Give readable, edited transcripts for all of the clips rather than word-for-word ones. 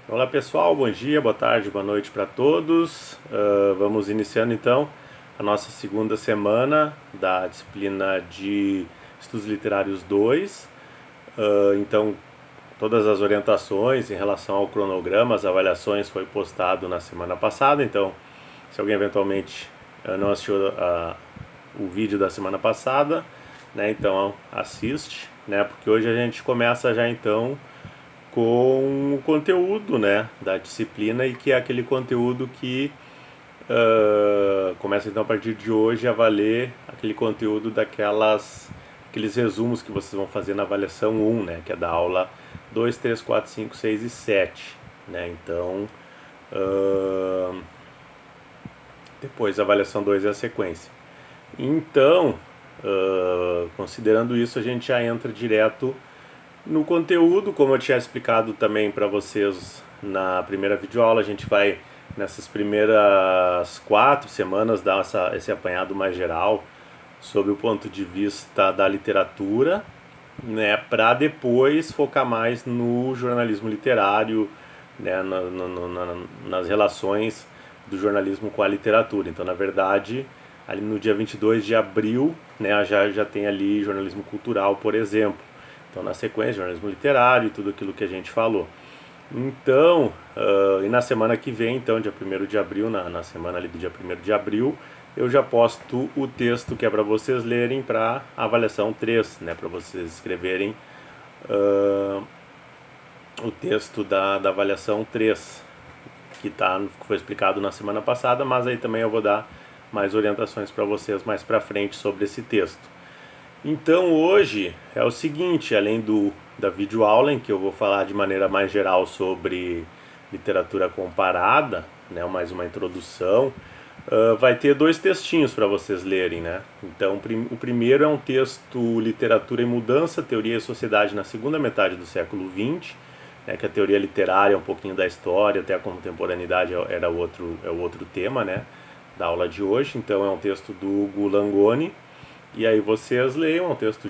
Olá pessoal, bom dia, boa tarde, boa noite para todos. Vamos iniciando então a nossa segunda semana da disciplina de Estudos Literários 2. Então, todas as orientações em relação ao cronograma, as avaliações foi postado na semana passada. Então, se alguém eventualmente não assistiu o vídeo da semana passada, né, então assiste, né, porque hoje a gente começa já então com o conteúdo, né, da disciplina e que é aquele conteúdo que começa então a partir de hoje a valer aquele conteúdo aqueles resumos que vocês vão fazer na avaliação 1, né, que é da aula 2, 3, 4, 5, 6 e 7, né, então depois a avaliação 2 é a sequência. Então, considerando isso, a gente já entra direto no conteúdo, como eu tinha explicado também para vocês na primeira videoaula. A gente vai nessas primeiras 4 semanas dar esse apanhado mais geral sobre o ponto de vista da literatura, né, para depois focar mais no jornalismo literário, né, nas relações do jornalismo com a literatura. Então, na verdade, ali no dia 22 de abril, né, já tem ali jornalismo cultural, por exemplo. Então, na sequência, jornalismo literário e tudo aquilo que a gente falou. Então, e na semana que vem, então, dia 1º de abril, na semana ali do dia 1º de abril, eu já posto o texto que é para vocês lerem para avaliação 3, né, para vocês escreverem o texto da avaliação 3, que foi explicado na semana passada, mas aí também eu vou dar mais orientações para vocês mais para frente sobre esse texto. Então hoje é o seguinte, além da videoaula em que eu vou falar de maneira mais geral sobre literatura comparada, né, mais uma introdução, vai ter 2 textinhos para vocês lerem, né? Então o primeiro é um texto Literatura em Mudança, Teoria e Sociedade na segunda metade do século XX, né, que a teoria literária é um pouquinho da história, até a contemporaneidade é o outro tema, né, da aula de hoje. Então é um texto do Hugo Langoni. E aí vocês leiam, um texto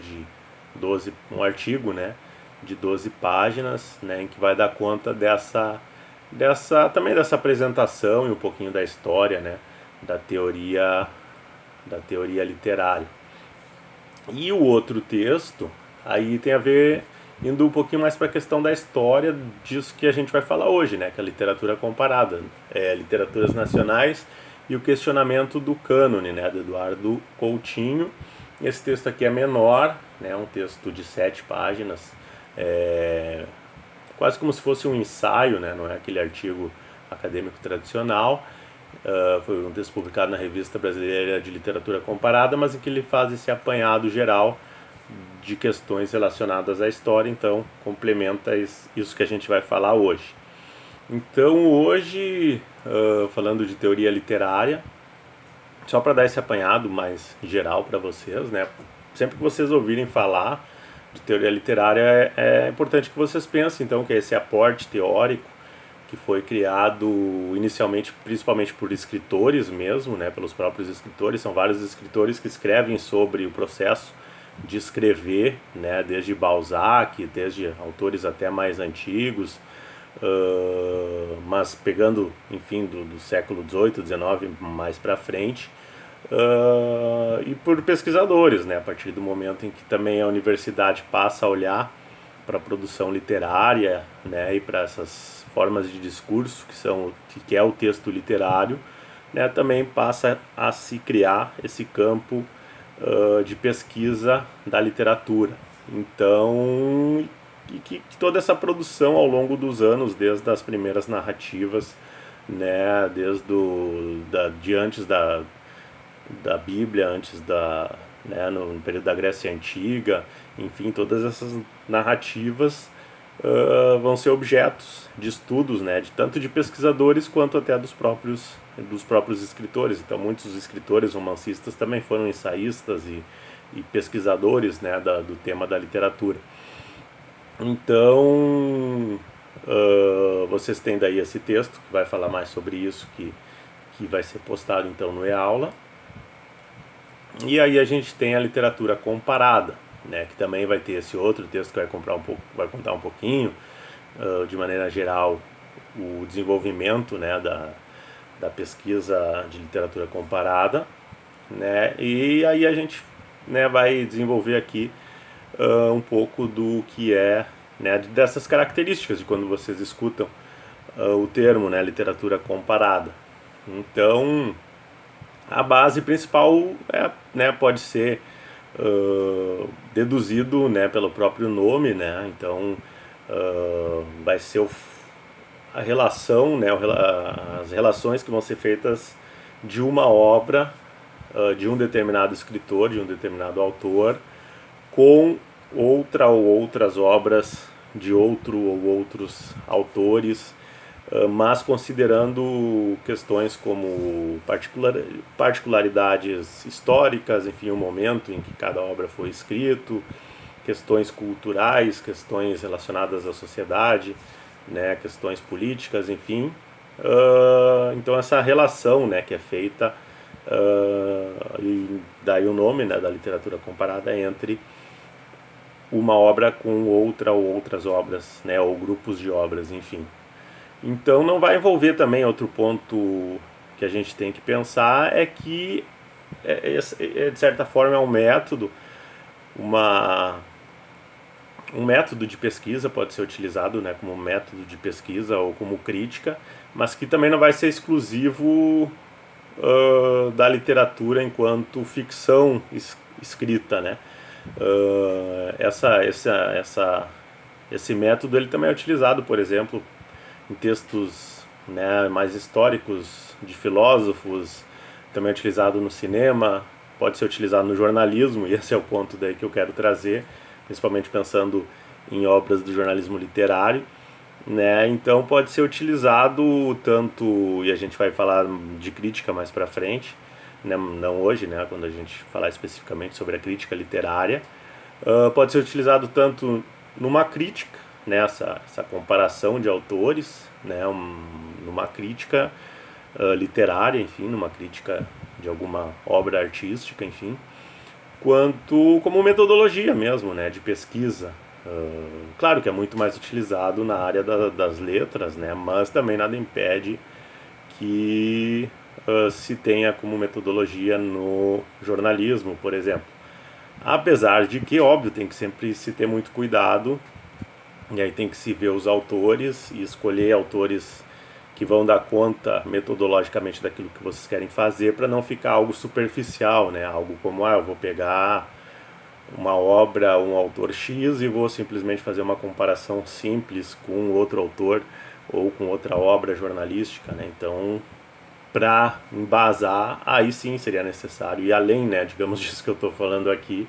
um artigo, né, de 12 páginas, né, em que vai dar conta também dessa apresentação e um pouquinho da história, né, da teoria literária. E o outro texto, aí tem a ver, indo um pouquinho mais para a questão da história disso que a gente vai falar hoje, né, que é a literatura comparada, literaturas nacionais e o questionamento do cânone, né, do Eduardo Coutinho. Esse texto aqui é menor, né, um texto de 7 páginas, quase como se fosse um ensaio, né, não é aquele artigo acadêmico tradicional. Foi um texto publicado na Revista Brasileira de Literatura Comparada, mas em que ele faz esse apanhado geral de questões relacionadas à história, então complementa isso que a gente vai falar hoje. Então hoje, falando de teoria literária, só para dar esse apanhado mais geral para vocês, né? Sempre que vocês ouvirem falar de teoria literária, é importante que vocês pensem, então, que é esse aporte teórico que foi criado inicialmente, principalmente por escritores mesmo, né? Pelos próprios escritores. São vários escritores que escrevem sobre o processo de escrever, né? Desde Balzac, desde autores até mais antigos, mas pegando, enfim, do século XVIII, XIX mais para frente, e por pesquisadores, né, a partir do momento em que também a universidade passa a olhar para a produção literária, né, e para essas formas de discurso que é o texto literário, né, também passa a se criar esse campo de pesquisa da literatura. Então, que toda essa produção ao longo dos anos, desde as primeiras narrativas, né, de antes da Bíblia, né, no período da Grécia Antiga, enfim, todas essas narrativas vão ser objetos de estudos, né, tanto de pesquisadores quanto até dos próprios escritores. Então, muitos escritores romancistas também foram ensaístas e pesquisadores, né, do tema da literatura. Então, vocês têm daí esse texto que vai falar mais sobre isso, que vai ser postado então no e-aula. E aí a gente tem a literatura comparada, né, que também vai ter esse outro texto que vai contar um pouquinho, de maneira geral, o desenvolvimento, né, da pesquisa de literatura comparada, né, e aí a gente, né, vai desenvolver aqui um pouco do que é, né, dessas características de quando vocês escutam o termo, né, literatura comparada. Então, a base principal né, pode ser deduzido, né, pelo próprio nome, né, então vai ser a relação, né, as relações que vão ser feitas de uma obra de um determinado escritor, de um determinado autor, com outra ou outras obras de outro ou outros autores, mas considerando questões como particularidades históricas, enfim, o momento em que cada obra foi escrito, questões culturais, questões relacionadas à sociedade, né, questões políticas, enfim. Então essa relação, né, que é feita, e daí o nome, né, da literatura comparada entre uma obra com outra ou outras obras, né, ou grupos de obras, enfim. Então não vai envolver também outro ponto que a gente tem que pensar é que de certa forma é um método, um método de pesquisa pode ser utilizado, né, como método de pesquisa ou como crítica, mas que também não vai ser exclusivo da literatura enquanto ficção escrita, né? Esse método ele também é utilizado, por exemplo, em textos, né, mais históricos de filósofos, também é utilizado no cinema, pode ser utilizado no jornalismo, e esse é o ponto daí que eu quero trazer, principalmente pensando em obras do jornalismo literário, né? Então pode ser utilizado tanto, e a gente vai falar de crítica mais para frente, né? Não hoje, né? Quando a gente falar especificamente sobre a crítica literária, pode ser utilizado tanto numa crítica, né? Essa comparação de autores, né? Numa crítica literária, enfim, numa crítica de alguma obra artística, enfim, quanto como metodologia mesmo, né, de pesquisa. Claro que é muito mais utilizado na área das letras, né, mas também nada impede que se tenha como metodologia no jornalismo, por exemplo. Apesar de que, óbvio, tem que sempre se ter muito cuidado, e aí tem que se ver os autores e escolher autores que vão dar conta metodologicamente daquilo que vocês querem fazer, para não ficar algo superficial, né? Algo como, eu vou pegar uma obra, um autor X e vou simplesmente fazer uma comparação simples com outro autor ou com outra obra jornalística, né? Então, para embasar, aí sim seria necessário, e além, né, digamos, disso que eu estou falando aqui,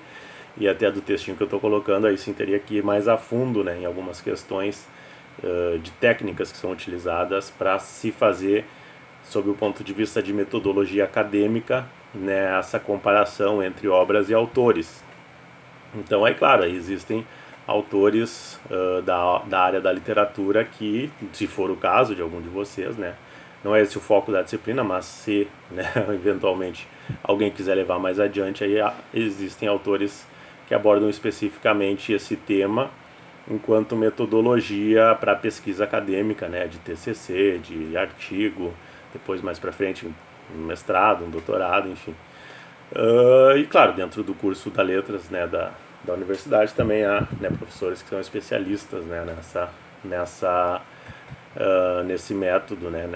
e até do textinho que eu estou colocando, aí sim teria que ir mais a fundo, né, em algumas questões de técnicas que são utilizadas para se fazer, sob o ponto de vista de metodologia acadêmica, né, essa comparação entre obras e autores. Então, é claro, aí existem autores da área da literatura que, se for o caso de algum de vocês, né, não é esse o foco da disciplina, mas se, né, eventualmente alguém quiser levar mais adiante, aí existem autores que abordam especificamente esse tema enquanto metodologia para pesquisa acadêmica, né, de TCC, de artigo, depois mais para frente um mestrado, um doutorado, enfim. E claro, dentro do curso da letras, né, da universidade também há, né, professores que são especialistas, né, nesse método, né,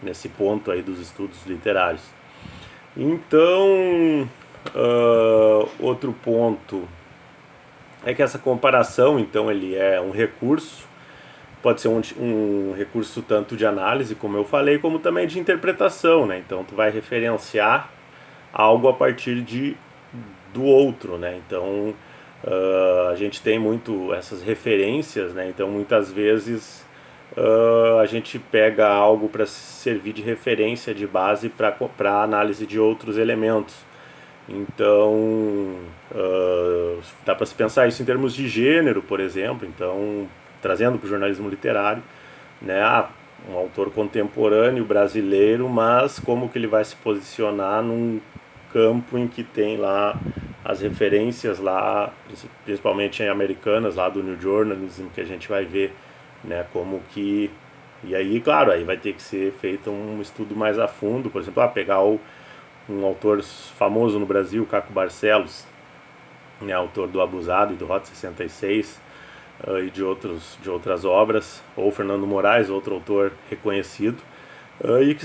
nesse ponto aí dos estudos literários. Então, outro ponto é que essa comparação, então, ele é um recurso, pode ser um recurso tanto de análise, como eu falei, como também de interpretação, né? Então, tu vai referenciar algo a partir do outro, né? Então, a gente tem muito essas referências, né? Então, muitas vezes a gente pega algo para servir de referência, de base para análise de outros elementos. Então, dá para se pensar isso em termos de gênero, por exemplo. Então, trazendo para o jornalismo literário, né, um autor contemporâneo brasileiro, mas como que ele vai se posicionar num campo em que tem lá as referências lá, principalmente americanas, lá do New Journalism, que a gente vai ver, né, como que E aí, claro, aí vai ter que ser feito um estudo mais a fundo, por exemplo, pegar um autor famoso no Brasil, Caco Barcelos, né, autor do Abusado e do Rota 66, e de outras obras, ou Fernando Moraes, outro autor reconhecido, e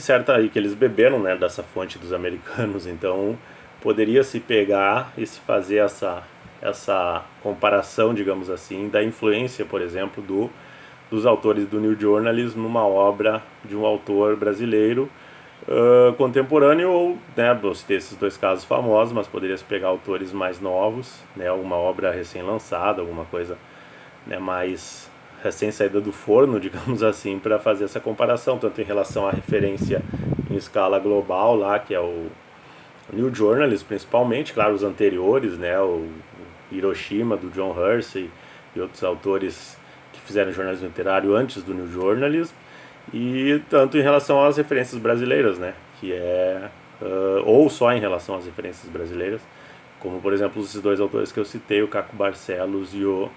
que eles beberam, né, dessa fonte dos americanos. Então poderia se pegar e se fazer essa comparação, digamos assim, da influência, por exemplo, dos autores do New Journalism numa obra de um autor brasileiro contemporâneo, ou, né, você tem esses dois casos famosos, mas poderia se pegar autores mais novos, né, uma obra recém-lançada, alguma coisa, né, mais recém-saída do forno, digamos assim, para fazer essa comparação, tanto em relação à referência em escala global lá, que é o New Journalism, principalmente, claro, os anteriores, né, o Hiroshima, do John Hersey, e outros autores que fizeram jornalismo literário antes do New Journalism, e tanto em relação às referências brasileiras, né, que é ou só em relação às referências brasileiras, como por exemplo esses dois autores que eu citei, o Caco Barcelos e o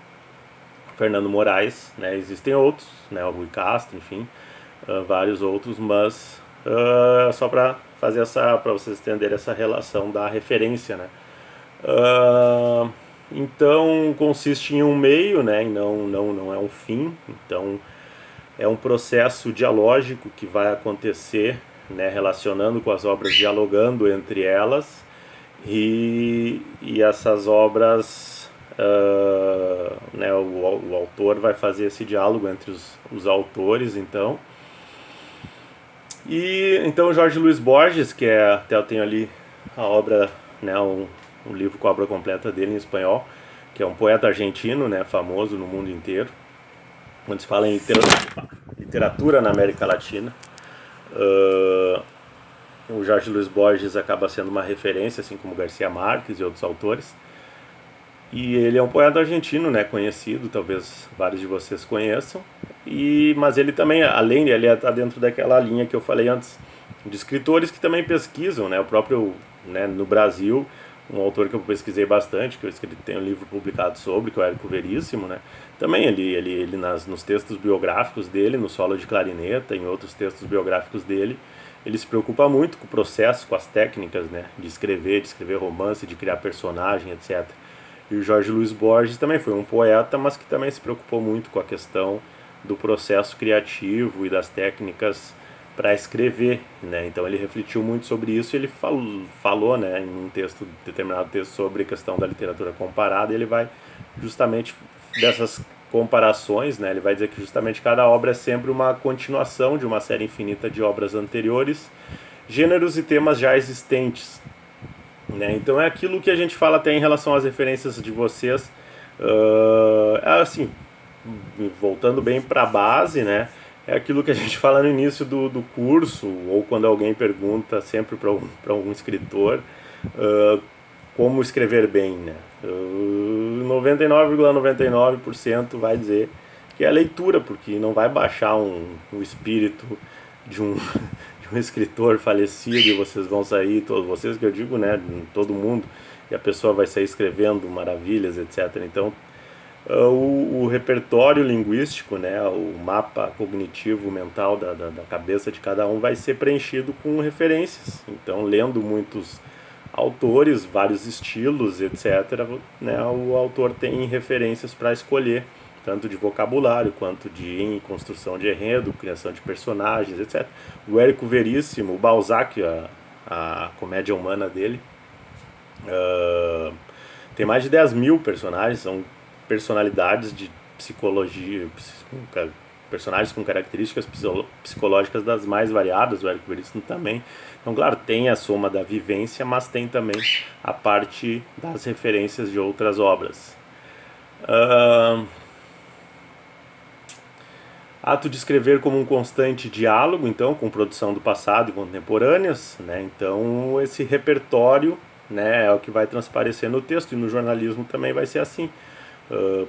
Fernando Moraes, né, existem outros, né, o Rui Castro, enfim, vários outros, mas só para fazer para vocês entenderem essa relação da referência, né. Então consiste em um meio, né, e não é um fim. Então é um processo dialógico que vai acontecer, né, relacionando com as obras, dialogando entre elas, e essas obras, né, o autor vai fazer esse diálogo entre os autores, então. E então Jorge Luiz Borges, que até eu tenho ali a obra, né, um livro com a obra completa dele em espanhol, que é um poeta argentino, né, famoso no mundo inteiro, quando se fala em literatura na América Latina. O Jorge Luiz Borges acaba sendo uma referência, assim como Garcia Marques e outros autores. E ele é um poeta argentino, né, conhecido, talvez vários de vocês conheçam. Mas ele também, além de ele está dentro daquela linha que eu falei antes, de escritores que também pesquisam, né, o próprio, né, no Brasil, um autor que eu pesquisei bastante, que eu tenho um livro publicado sobre, que é o Érico Veríssimo, né, também ele nos textos biográficos dele, no Solo de Clarineta, em outros textos biográficos dele, ele se preocupa muito com o processo, com as técnicas, né, de escrever romance, de criar personagem, etc. E o Jorge Luiz Borges também foi um poeta, mas que também se preocupou muito com a questão do processo criativo e das técnicas para escrever, né? Então ele refletiu muito sobre isso, e ele falou, né, em um determinado texto, sobre a questão da literatura comparada. E ele vai justamente dessas comparações, né? Ele vai dizer que justamente cada obra é sempre uma continuação de uma série infinita de obras anteriores, gêneros e temas já existentes, né? Então é aquilo que a gente fala até em relação às referências de vocês, assim, voltando bem para a base, né? É aquilo que a gente fala no início do curso, ou quando alguém pergunta sempre para um escritor como escrever bem, né? 99,99% vai dizer que é a leitura, porque não vai baixar um espírito de um escritor falecido e vocês vão sair, todos vocês que eu digo, né, todo mundo, e a pessoa vai sair escrevendo maravilhas, etc. Então o repertório linguístico, né, o mapa cognitivo mental da cabeça de cada um vai ser preenchido com referências. Então, lendo muitos autores, vários estilos, etc., né, o autor tem referências para escolher, tanto de vocabulário quanto em construção de enredo, criação de personagens, etc. O Érico Veríssimo, o Balzac, a comédia humana dele, tem mais de 10 mil personagens, são personalidades de psicologia, personagens com características psicológicas das mais variadas. O Érico Veríssimo também. Então, claro, tem a soma da vivência, mas tem também a parte das referências de outras obras. Ato de escrever como um constante diálogo, então, com produção do passado e contemporâneas, né? Então, esse repertório, né, é o que vai transparecer no texto, e no jornalismo também vai ser assim.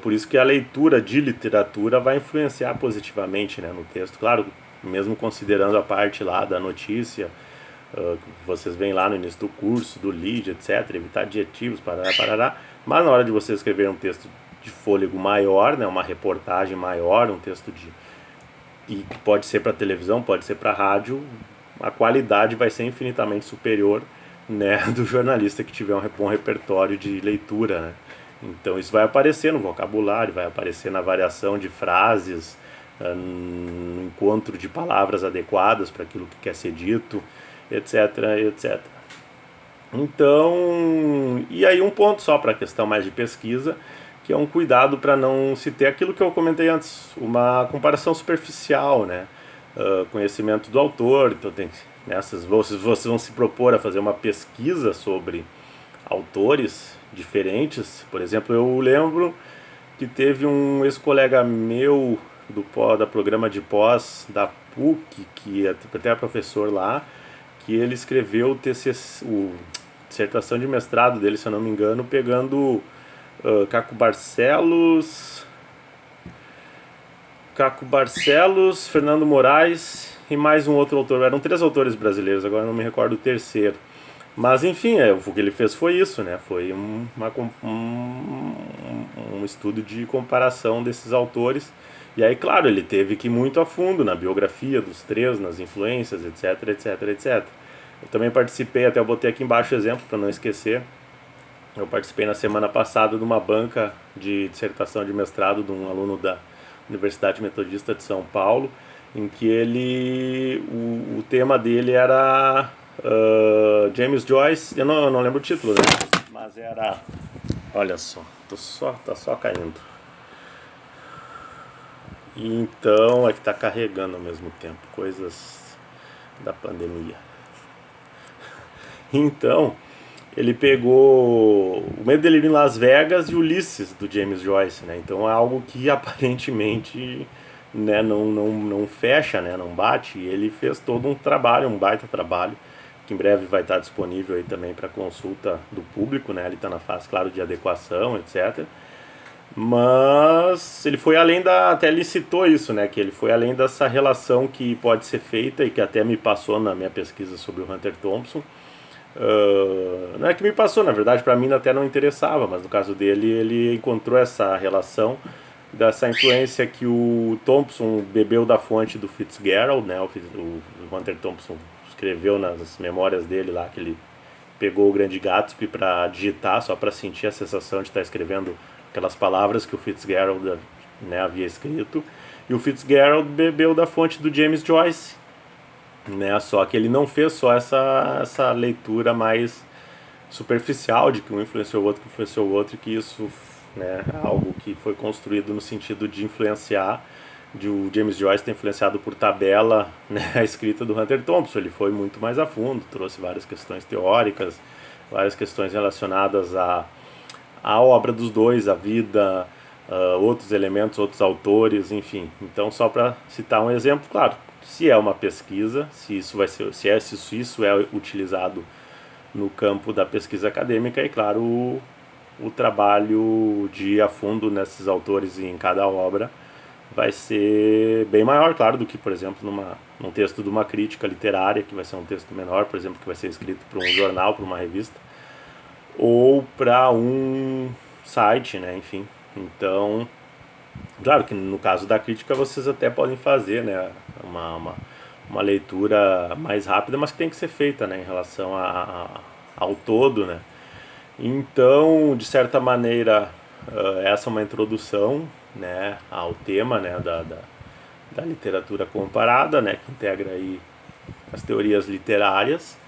Por isso que a leitura de literatura vai influenciar positivamente, né, no texto. Claro, mesmo considerando a parte lá da notícia, que vocês veem lá no início do curso, do lead, etc., evitar adjetivos, parará, mas na hora de você escrever um texto de fôlego maior, né, uma reportagem maior, um texto e que pode ser para televisão, pode ser para rádio, a qualidade vai ser infinitamente superior, né, do jornalista que tiver um bom repertório de leitura, né? Então isso vai aparecer no vocabulário, vai aparecer na variação de frases, no encontro de palavras adequadas para aquilo que quer ser dito, etc, etc. Então, e aí um ponto só para a questão mais de pesquisa, que é um cuidado para não se ter aquilo que eu comentei antes, uma comparação superficial, né? Conhecimento do autor, então vocês vão se propor a fazer uma pesquisa sobre autores diferentes. Por exemplo, eu lembro que teve um ex-colega meu da programa de pós da PUC, que até é professor lá, que ele escreveu o TCC, dissertação de mestrado dele, se eu não me engano, pegando Caco Barcelos, Fernando Moraes e mais um outro autor. Eram 3 autores brasileiros, agora não me recordo o terceiro. Mas enfim, o que ele fez foi isso, né? Foi um estudo de comparação desses autores. E aí, claro, ele teve que ir muito a fundo na biografia dos 3, nas influências, etc, etc, etc. Eu também participei, até eu botei aqui embaixo o exemplo para não esquecer. Eu participei na semana passada de uma banca de dissertação de mestrado de um aluno da Universidade Metodista de São Paulo, em que o tema dele era James Joyce. Eu não lembro o título, né? Mas era, olha só, tá só caindo. Então é que tá carregando ao mesmo tempo, coisas da pandemia. Então ele pegou O Medo e Delírio em Las Vegas e Ulisses, do James Joyce, né? Então é algo que aparentemente, né, não fecha, né, não bate. E ele fez todo um trabalho, um baita trabalho, que em breve vai estar disponível aí também para consulta do público, né? Ele está na fase, claro, de adequação, etc. Mas ele foi além até ele citou isso, né, que ele foi além dessa relação que pode ser feita e que até me passou na minha pesquisa sobre o Hunter Thompson. Não é que me passou, na verdade, para mim até não interessava, mas no caso dele, ele encontrou essa relação dessa influência que o Thompson bebeu da fonte do Fitzgerald, né? O Hunter Thompson escreveu nas memórias dele lá que ele pegou o Grande Gatsby para digitar, só para sentir a sensação de estar escrevendo aquelas palavras que o Fitzgerald, né, havia escrito. E o Fitzgerald bebeu da fonte do James Joyce, né? Só que ele não fez só essa leitura mais superficial de que um influenciou o outro, e que isso, né, é algo que foi construído no sentido de influenciar, de o James Joyce ter influenciado por tabela, né, a escrita do Hunter Thompson. Ele foi muito mais a fundo, trouxe várias questões teóricas, várias questões relacionadas à obra dos dois, à vida, outros elementos, outros autores, enfim. Então, só para citar um exemplo, claro, se é uma pesquisa, se isso é utilizado no campo da pesquisa acadêmica, e claro, o trabalho de ir a fundo nesses autores e em cada obra vai ser bem maior, claro, do que, por exemplo, num texto de uma crítica literária, que vai ser um texto menor, por exemplo, que vai ser escrito para um jornal, para uma revista, ou para um site, né, enfim. Então, claro que no caso da crítica vocês até podem fazer, né, uma leitura mais rápida, mas que tem que ser feita, né, em relação ao todo, né. Então, de certa maneira, essa é uma introdução, né, ao tema, né, da literatura comparada, né, que integra aí as teorias literárias.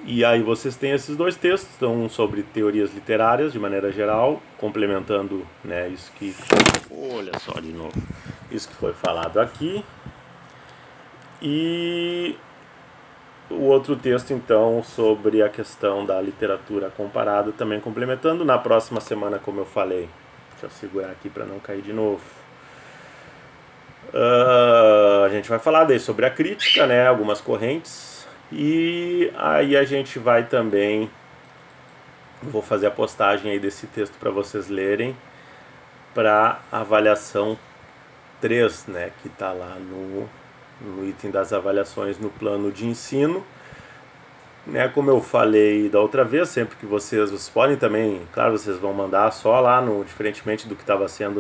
E aí vocês têm esses 2 textos, um sobre teorias literárias de maneira geral, complementando, né, isso que, olha só de novo, isso que foi falado aqui, e o outro texto então sobre a questão da literatura comparada, também complementando. Na próxima semana, como eu falei, deixa eu segurar aqui para não cair de novo, a gente vai falar daí sobre a crítica, né, algumas correntes. E aí a gente vai também, vou fazer a postagem aí desse texto para vocês lerem, para avaliação 3, né, que está lá no item das avaliações no plano de ensino. Né, como eu falei da outra vez, sempre que vocês podem também, claro, vocês vão mandar só lá, diferentemente do que estava sendo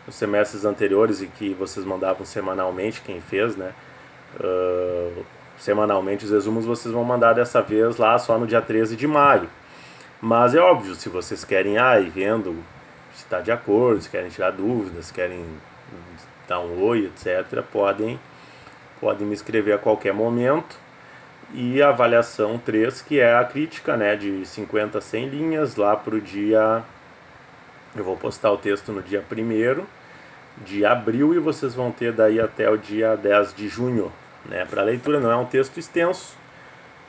nos semestres anteriores e que vocês mandavam semanalmente, quem fez, né? Semanalmente os resumos vocês vão mandar dessa vez lá só no dia 13 de maio. Mas é óbvio, se vocês querem ir vendo se está de acordo, se querem tirar dúvidas, se querem dar um oi, etc., podem me escrever a qualquer momento. E a avaliação 3, que é a crítica, né, de 50 a 100 linhas, lá para o dia... Eu vou postar o texto no dia 1º de abril e vocês vão ter daí até o dia 10 de junho, né, para leitura. Não é um texto extenso,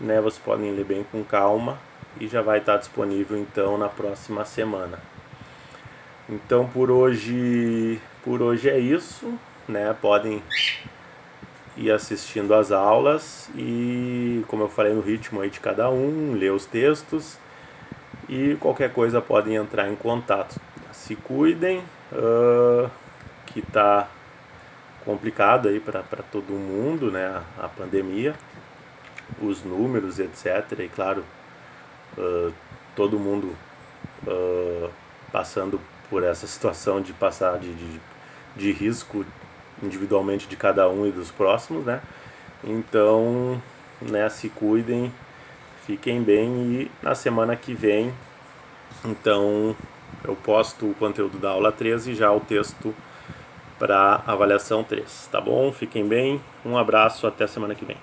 né, vocês podem ler bem com calma e já vai estar disponível então na próxima semana. Então por hoje é isso, né, podem ir assistindo às aulas e, como eu falei, no ritmo aí de cada um, ler os textos e qualquer coisa podem entrar em contato. Se cuidem, que tá complicado aí para todo mundo, né, a pandemia, os números, etc. E claro, todo mundo passando por essa situação de passar de risco individualmente de cada um e dos próximos, né? Então, né, se cuidem, fiquem bem e na semana que vem, então, eu posto o conteúdo da aula 13 e já o texto para avaliação 3, tá bom? Fiquem bem, um abraço, até semana que vem.